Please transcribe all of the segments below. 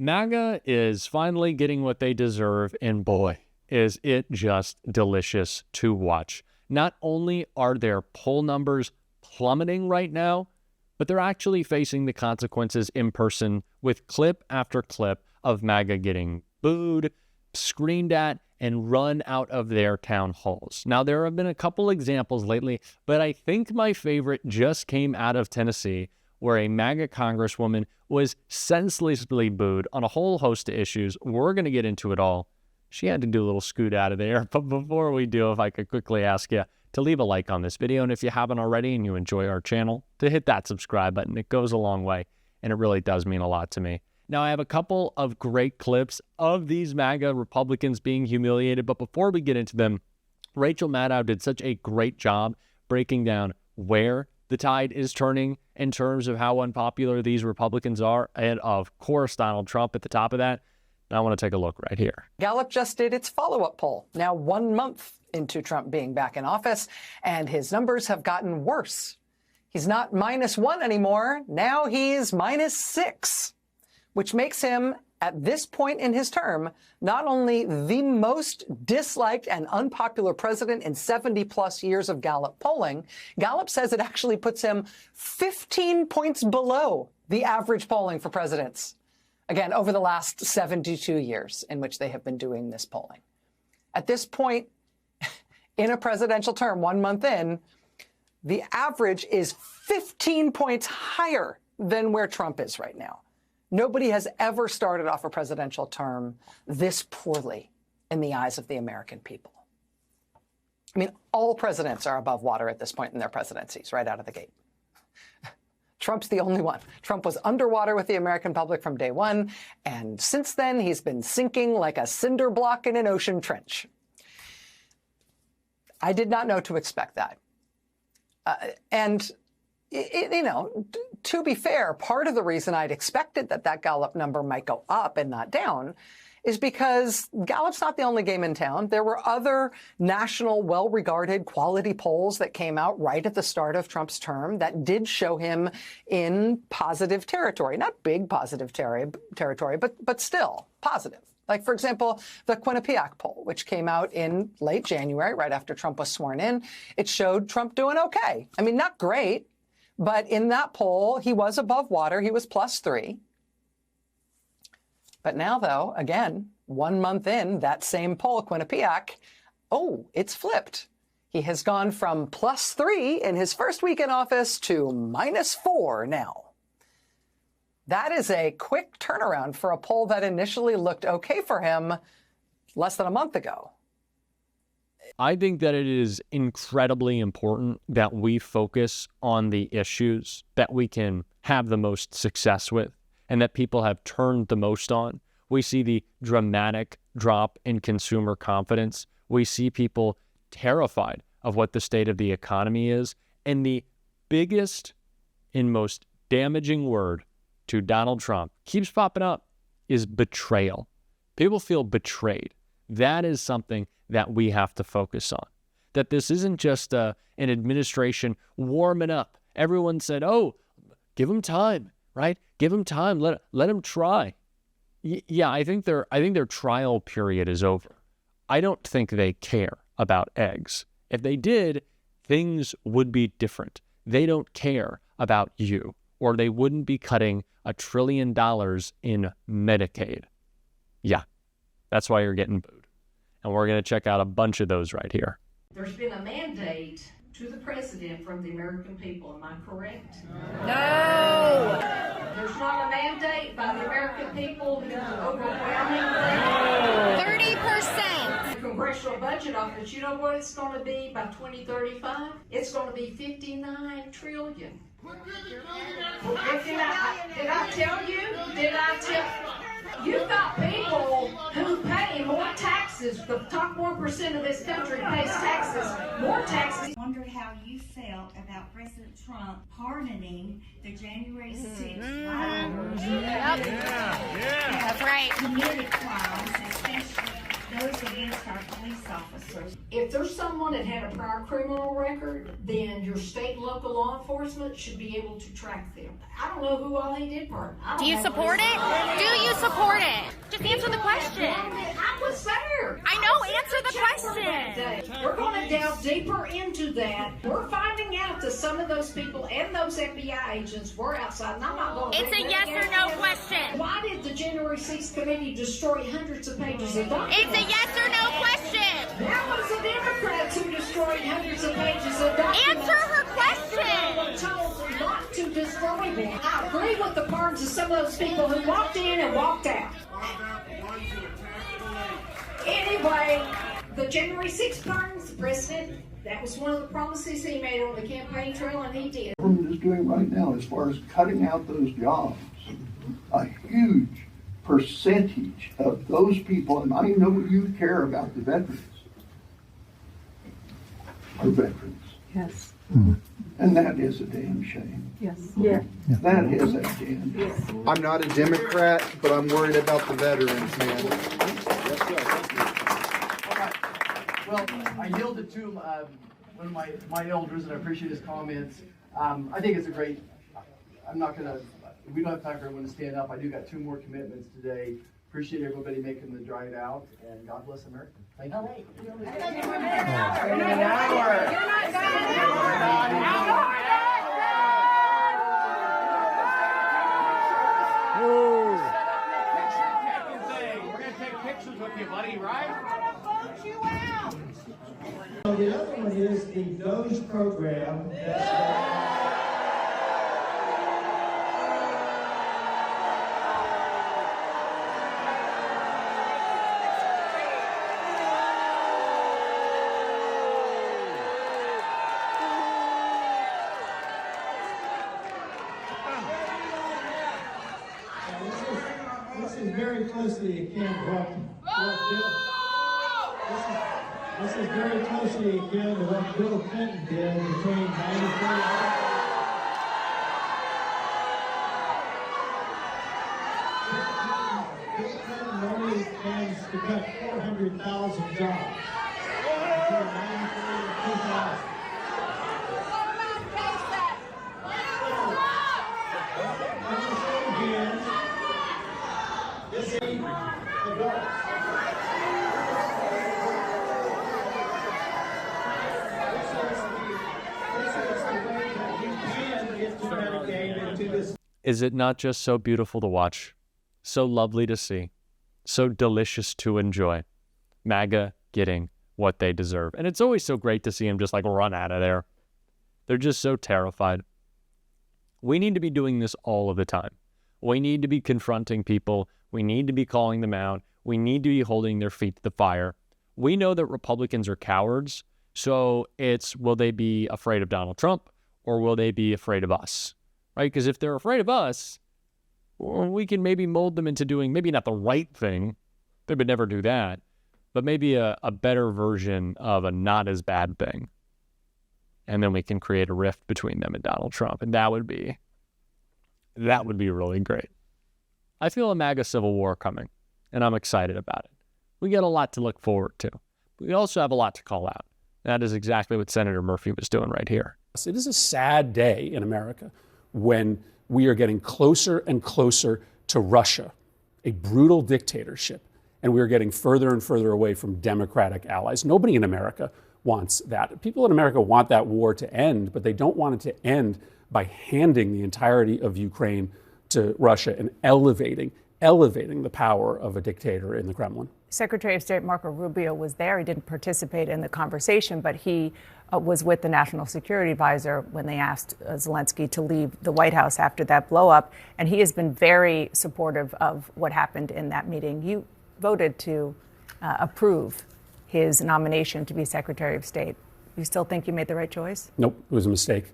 MAGA is finally getting what they deserve, and boy, is it just delicious to watch. Not only are their poll numbers plummeting right now, but they're actually facing the consequences in person with clip after clip of MAGA getting booed, screamed at, and run out of their town halls. Now, there have been a couple examples lately, but I think my favorite just came out of Tennessee, where a MAGA congresswoman was senselessly booed on a whole host of issues. We're going to get into it all. She had to do a little scoot out of there. But before we do, if I could quickly ask you to leave a like on this video, and if you haven't already and you enjoy our channel, to hit that subscribe button. It goes a long way, and it really does mean a lot to me. Now, I have a couple of great clips of these MAGA Republicans being humiliated, but before we get into them, Rachel Maddow did such a great job breaking down where the tide is turning in terms of how unpopular these Republicans are, and of course Donald Trump at the top of that. And I want to take a look right here. Gallup just did its follow-up poll, now 1 month into Trump being back in office, and his numbers have gotten worse. He's not -1 anymore. Now he's -6, which makes him, at this point in his term, not only the most disliked and unpopular president in 70-plus years of Gallup polling, Gallup says it actually puts him 15 points below the average polling for presidents. Again, over the last 72 years in which they have been doing this polling. At this point in a presidential term, 1 month in, the average is 15 points higher than where Trump is right now. Nobody has ever started off a presidential term this poorly in the eyes of the American people. I mean, all presidents are above water at this point in their presidencies, right out of the gate. Trump's the only one. Trump was underwater with the American public from day one, and since then, he's been sinking like a cinder block in an ocean trench. I did not know to expect that. You know, to be fair, part of the reason I'd expected that Gallup number might go up and not down is because Gallup's not the only game in town. There were other national, well-regarded quality polls that came out right at the start of Trump's term that did show him in positive territory. Not big positive territory, but still positive. Like, for example, the Quinnipiac poll, which came out in late January, right after Trump was sworn in. It showed Trump doing okay. I mean, not great. But in that poll, he was above water. He was +3. But now, though, again, 1 month in, that same poll, Quinnipiac, oh, it's flipped. He has gone from +3 in his first week in office to -4 now. That is a quick turnaround for a poll that initially looked okay for him less than a month ago. I think that it is incredibly important that we focus on the issues that we can have the most success with and that people have turned the most on. We see the dramatic drop in consumer confidence. We see people terrified of what the state of the economy is. And the biggest and most damaging word to Donald Trump keeps popping up is betrayal. People feel betrayed. That is something that we have to focus on. That this isn't just an administration warming up. Everyone said, oh, give them time, right? Give them time. Let them try. Yeah, I think their trial period is over. I don't think they care about eggs. If they did, things would be different. They don't care about you, or they wouldn't be cutting $1 trillion in Medicaid. Yeah, that's why you're getting booed. And we're going to check out a bunch of those right here. There's been a mandate to the president from the American people. Am I correct? No! There's not a mandate by the American people who overwhelmingly 30%. The Congressional Budget Office, you know what it's going to be by 2035? It's going to be $59 trillion. Did I tell you? Did I tell you? You've got people who pay more taxes. The top 1% of this country pays taxes, more taxes. I wondered how you felt about President Trump pardoning the January 6th rioters. That's right. Committed crimes, especially those against our police officers. If there's someone that had a prior criminal record, then your state and local law enforcement should be able to track them. I don't know who all he did pardon. Do you support it? Do you support it? Just answer the question. I was there. I know, answer the question. We're going to delve deeper into that. We're finding out that some of those people and those FBI agents were outside, and I'm not going to... It's a yes or no question. Why did the January 6th committee destroy hundreds of pages of documents? It's a yes or no question. That was the Democrats who destroyed hundreds of pages of documents. Answer her question. They were told not to destroy them. I agree with the pardons of some of those people who walked in and walked out. Anyway, the January 6th pardons, the president, that was one of the promises he made on the campaign trail, and he did. What the government is doing right now as far as cutting out those jobs, a huge percentage of those people, and I know you care about the veterans, are veterans. Yes. And that is a damn shame. Yes. Yeah. That is a damn shame. I'm not a Democrat, but I'm worried about the veterans, man. All right. Well, I yielded to one of my elders, and I appreciate his comments. I think it's a great. I'm not gonna. We don't have time for everyone to stand up. I do got 2 more commitments today. Appreciate everybody making the drive out, and God bless America. Thank you. We're gonna take pictures with you, buddy, right? So the other one is the Doge program. This is very closely akin to what This is very closely akin to what Bill Clinton did between 94. Bill Clinton only plans to cut 400,000 jobs between 94 and 2000. Is it not just so beautiful to watch, so lovely to see, so delicious to enjoy? MAGA getting what they deserve. And it's always so great to see them just like run out of there. They're just so terrified. We need to be doing this all of the time. We need to be confronting people. We need to be calling them out. We need to be holding their feet to the fire. We know that Republicans are cowards. So it's, will they be afraid of Donald Trump or will they be afraid of us? Right? Because if they're afraid of us, well, we can maybe mold them into doing maybe not the right thing. They would never do that. But maybe a better version of a not as bad thing. And then we can create a rift between them and Donald Trump. And that would be really great. I feel a MAGA civil war coming, and I'm excited about it. We got a lot to look forward to. We also have a lot to call out. That is exactly what Senator Murphy was doing right here. It is a sad day in America when we are getting closer and closer to Russia, a brutal dictatorship, and we are getting further and further away from democratic allies. Nobody in America wants that. People in America want that war to end, but they don't want it to end by handing the entirety of Ukraine to Russia and elevating the power of a dictator in the Kremlin. Secretary of State Marco Rubio was there. He didn't participate in the conversation, but he was with the National Security Advisor when they asked Zelensky to leave the White House after that blow-up. And he has been very supportive of what happened in that meeting. You voted to approve his nomination to be Secretary of State. You still think you made the right choice? Nope, it was a mistake.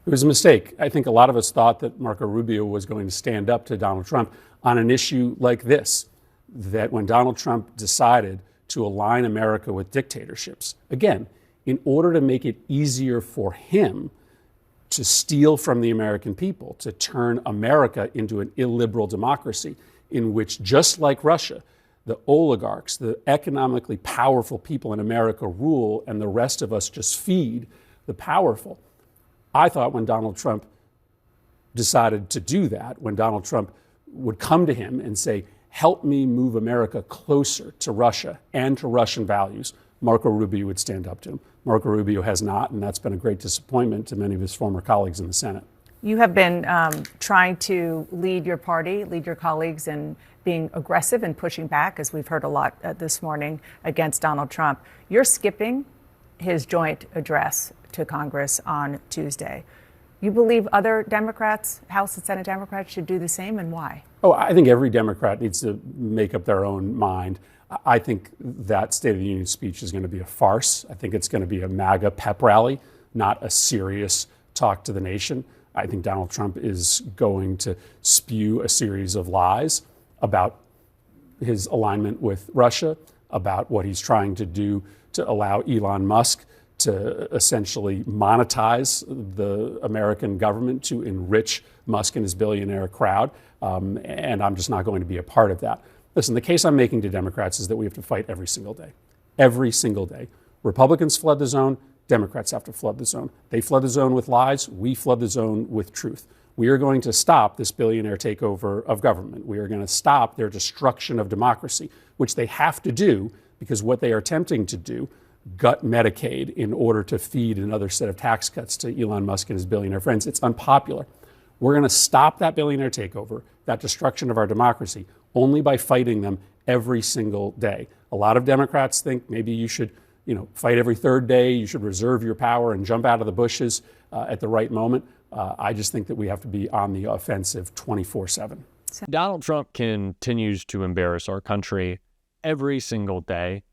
It was a mistake. I think a lot of us thought that Marco Rubio was going to stand up to Donald Trump on an issue like this, that when Donald Trump decided to align America with dictatorships, again, in order to make it easier for him to steal from the American people, to turn America into an illiberal democracy in which, just like Russia, the oligarchs, the economically powerful people in America rule, and the rest of us just feed the powerful. I thought when Donald Trump decided to do that, when Donald Trump would come to him and say, help me move America closer to Russia and to Russian values, Marco Rubio would stand up to him. Marco Rubio has not, and that's been a great disappointment to many of his former colleagues in the Senate. You have been trying to lead your party, lead your colleagues in being aggressive and pushing back, as we've heard a lot this morning, against Donald Trump. You're skipping his joint address to Congress on Tuesday. You believe other Democrats, House and Senate Democrats, should do the same, and why? Oh, I think every Democrat needs to make up their own mind. I think that State of the Union speech is going to be a farce. I think it's going to be a MAGA pep rally, not a serious talk to the nation. I think Donald Trump is going to spew a series of lies about his alignment with Russia, about what he's trying to do to allow Elon Musk to essentially monetize the American government to enrich Musk and his billionaire crowd. And I'm just not going to be a part of that. Listen, the case I'm making to Democrats is that we have to fight every single day. Every single day. Republicans flood the zone. Democrats have to flood the zone. They flood the zone with lies. We flood the zone with truth. We are going to stop this billionaire takeover of government. We are going to stop their destruction of democracy, which they have to do because what they are attempting to do, gut Medicaid in order to feed another set of tax cuts to Elon Musk and his billionaire friends, it's unpopular. We're going to stop that billionaire takeover, that destruction of our democracy, only by fighting them every single day. A lot of Democrats think maybe you should fight every third day, you should reserve your power and jump out of the bushes at the right moment. I just think that we have to be on the offensive 24/7. Donald Trump continues to embarrass our country every single day.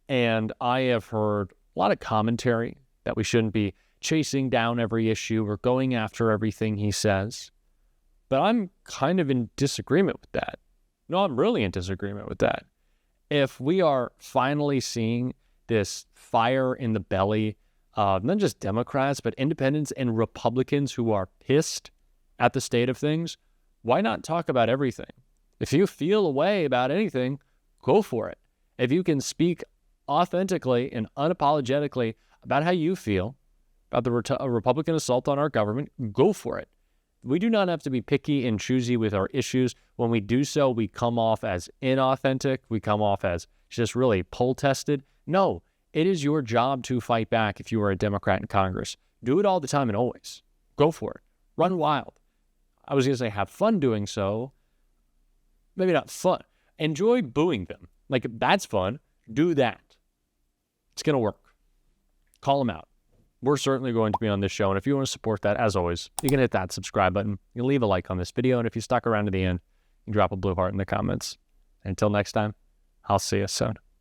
And I have heard a lot of commentary that we shouldn't be chasing down every issue or going after everything he says. But I'm kind of in disagreement with that. No, I'm really in disagreement with that. If we are finally seeing this fire in the belly of not just Democrats, but independents and Republicans who are pissed at the state of things, why not talk about everything? If you feel a way about anything, go for it. If you can speak authentically and unapologetically about how you feel about the Republican assault on our government, go for it. We do not have to be picky and choosy with our issues. When we do so, we come off as inauthentic. We come off as just really poll-tested. No, it is your job to fight back if you are a Democrat in Congress. Do it all the time and always. Go for it. Run wild. I was going to say have fun doing so. Maybe not fun. Enjoy booing them. Like, that's fun. Do that. It's going to work. Call them out. We're certainly going to be on this show. And if you want to support that, as always, you can hit that subscribe button. You can leave a like on this video. And if you stuck around to the end, you can drop a blue heart in the comments. And until next time, I'll see you soon.